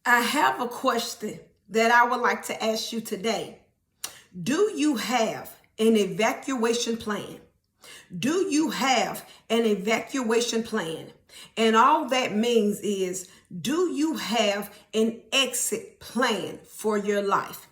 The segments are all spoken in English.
I have a question that I would like to ask you today. Do you have an evacuation plan? Do you have an evacuation plan? And all that means is, do you have an exit plan for your life?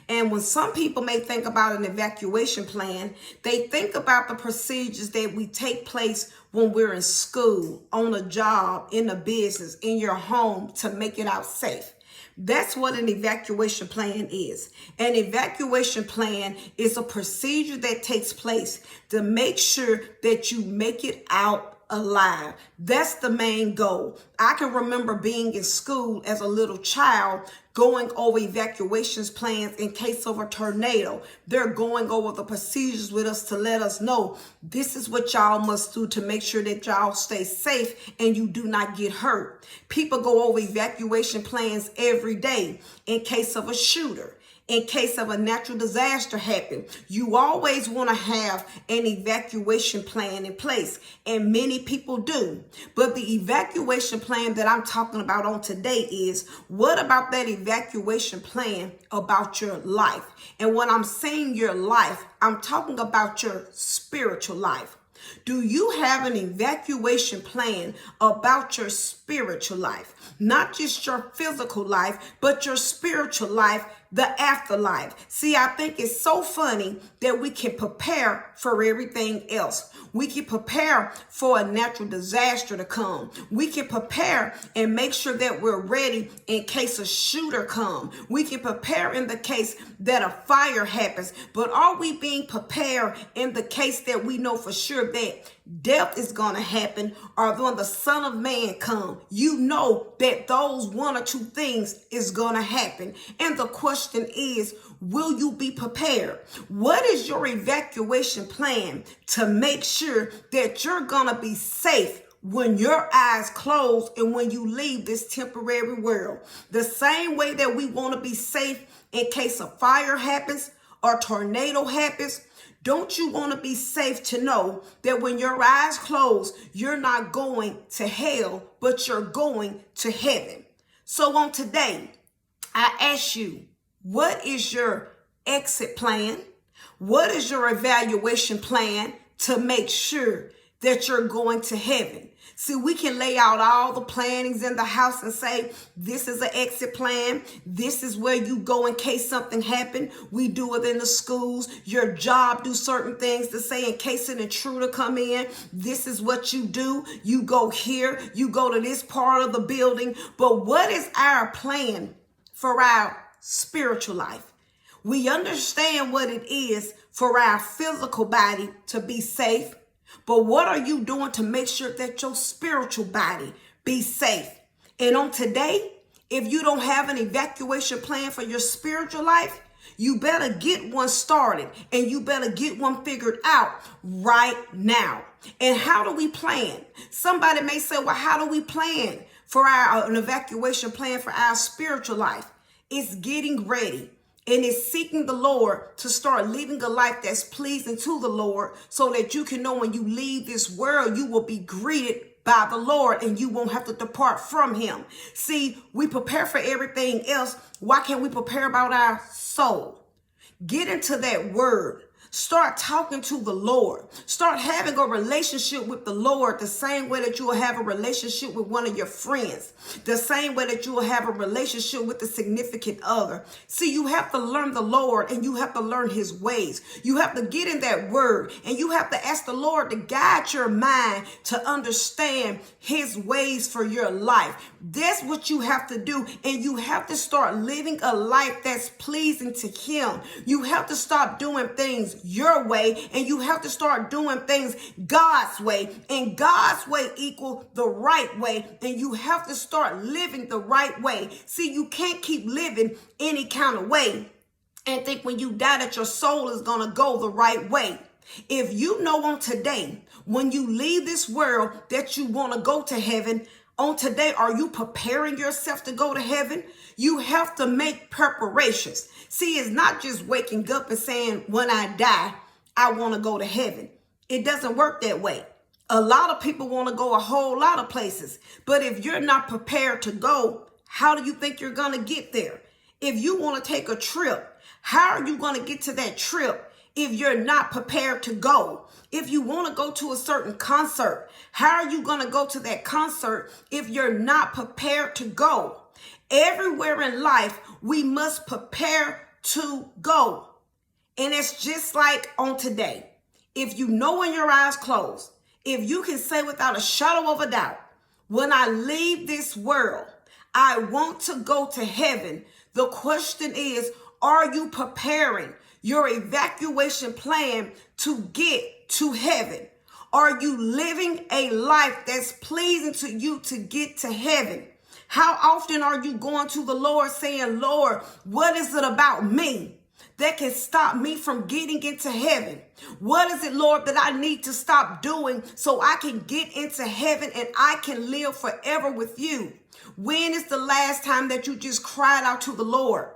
And when some people may think about an evacuation plan, they think about the procedures that we take place when we're in school, on a job, in a business, in your home to make it out safe. That's what an evacuation plan is. An evacuation plan is a procedure that takes place to make sure that you make it out alive. That's the main goal. I can remember being in school as a little child, going over evacuations plans in case of a tornado. They're going over the procedures with us to let us know this is what y'all must do to make sure that y'all stay safe and you do not get hurt. People go over evacuation plans every day in case of a shooter. In case of a natural disaster happen, you always want to have an evacuation plan in place, and many people do. But the evacuation plan that I'm talking about on today is, what about that evacuation plan about your life? And when I'm saying your life, I'm talking about your spiritual life. Do you have an evacuation plan about your spiritual life? Not just your physical life, but your spiritual life, the afterlife. See, I think it's so funny that we can prepare for everything else. We can prepare for a natural disaster to come. We can prepare and make sure that we're ready in case a shooter comes. We can prepare in the case that a fire happens. But are we being prepared in the case that we know for sure that death is going to happen, or when the Son of Man come, you know that those one or two things is going to happen. And the question is, will you be prepared? What is your evacuation plan to make sure that you're going to be safe when your eyes close and when you leave this temporary world? The same way that we want to be safe in case a fire happens or tornado happens, don't you want to be safe to know that when your eyes close, you're not going to hell, but you're going to heaven? So on today, I ask you, what is your exit plan? What is your evaluation plan to make sure that you're going to heaven? See, we can lay out all the plannings in the house and say, this is an exit plan. This is where you go in case something happened. We do it in the schools. Your job do certain things to say in case an intruder come in. This is what you do. You go here. You go to this part of the building. But what is our plan for our spiritual life? We understand what it is for our physical body to be safe. But what are you doing to make sure that your spiritual body be safe? And on today, if you don't have an evacuation plan for your spiritual life, you better get one started and you better get one figured out right now. And how do we plan? Somebody may say, well, how do we plan for an evacuation plan for our spiritual life? It's getting ready. And it's seeking the Lord to start living a life that's pleasing to the Lord, so that you can know when you leave this world, you will be greeted by the Lord and you won't have to depart from him. See, we prepare for everything else. Why can't we prepare about our soul? Get into that word. Start talking to the Lord. Start having a relationship with the Lord the same way that you will have a relationship with one of your friends. The same way that you will have a relationship with a significant other. See, you have to learn the Lord and you have to learn his ways. You have to get in that word and you have to ask the Lord to guide your mind to understand his ways for your life. That's what you have to do. And you have to start living a life that's pleasing to him. You have to stop doing things your way and you have to start doing things God's way, and God's way equal the right way, and you have to start living the right way. See, you can't keep living any kind of way and think when you die that your soul is going to go the right way. If you know on today, when you leave this world, that you want to go to heaven, on today, are you preparing yourself to go to heaven? You have to make preparations. See, it's not just waking up and saying, when I die, I want to go to heaven. It doesn't work that way. A lot of people want to go a whole lot of places. But if you're not prepared to go, How do you think you're going to get there? If you want to take a trip, how are you going to get to that trip if you're not prepared to go? If you want to go to a certain concert, how are you going to go to that concert if you're not prepared to go? Everywhere in life, we must prepare to go. And it's just like on today. If you know when your eyes closed, if you can say without a shadow of a doubt, when I leave this world, I want to go to heaven. The question is, are you preparing your evacuation plan to get to heaven? Are you living a life that's pleasing to you to get to heaven? How often are you going to the Lord saying, Lord, what is it about me that can stop me from getting into heaven? What is it, Lord, that I need to stop doing so I can get into heaven and I can live forever with you? When is the last time that you just cried out to the Lord?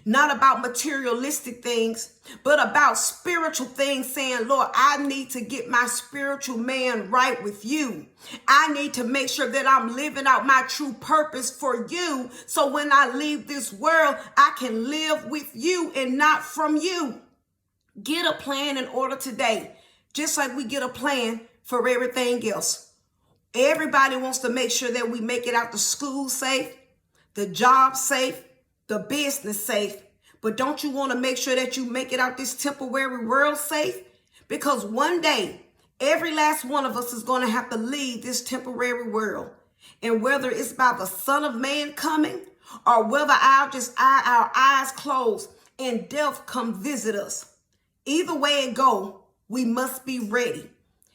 Not about materialistic things, but about spiritual things, saying, Lord, I need to get my spiritual man right with you. I need to make sure that I'm living out my true purpose for you. So when I leave this world, I can live with you and not from you. Get a plan in order today, just like we get a plan for everything else. Everybody wants to make sure that we make it out the school safe, the job safe, the business safe. But don't you want to make sure that you make it out this temporary world safe? Because one day, every last one of us is going to have to leave this temporary world. And whether it's by the Son of Man coming, or whether our eyes close and death come visit us, either way it go, we must be ready.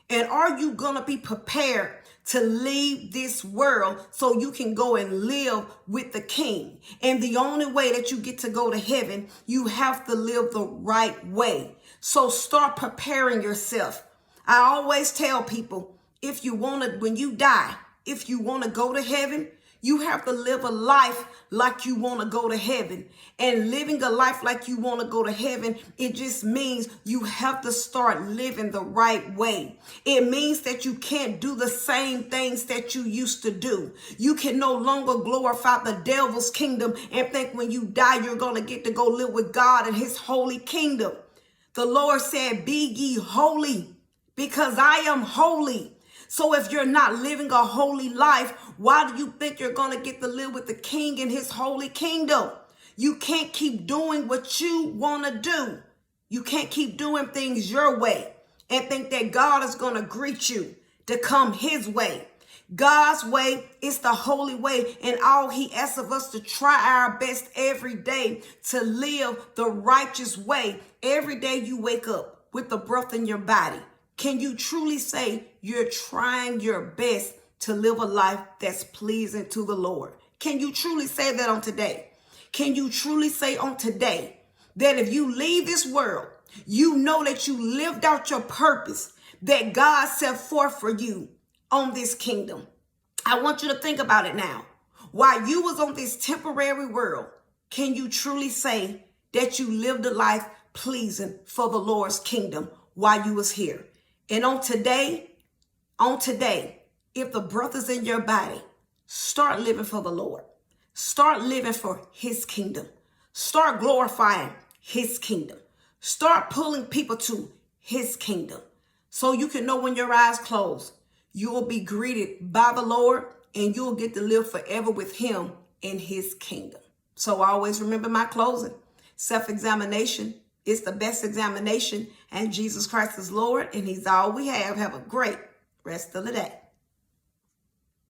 And are you going to be prepared to leave this world so you can go and live with the King? And the only way that you get to go to heaven, you have to live the right way. So start preparing yourself. I always tell people, if you want to, when you die, if you want to go to heaven, you have to live a life like you want to go to heaven. And living a life like you want to go to heaven, it just means you have to start living the right way. It means that you can't do the same things that you used to do. You can no longer glorify the devil's kingdom and think when you die, you're going to get to go live with God in his holy kingdom. The Lord said, be ye holy because I am holy. So if you're not living a holy life, why do you think you're going to get to live with the King in his holy kingdom? You can't keep doing what you want to do. You can't keep doing things your way and think that God is going to greet you to come his way. God's way is the holy way, and all he asks of us to try our best every day to live the righteous way. Every day you wake up with the breath in your body. Can you truly say you're trying your best to live a life that's pleasing to the Lord? Can you truly say that on today? Can you truly say on today that if you leave this world, you know that you lived out your purpose that God set forth for you on this kingdom? I want you to think about it now. While you was on this temporary world, can you truly say that you lived a life pleasing for the Lord's kingdom while you was here? And on today, if the breath is in your body, start living for the Lord. Start living for his kingdom. Start glorifying his kingdom. Start pulling people to his kingdom. So you can know when your eyes close, you will be greeted by the Lord and you'll get to live forever with him in his kingdom. So always remember my closing. Self-examination is the best examination, and Jesus Christ is Lord, and he's all we have. Have a great rest of the day.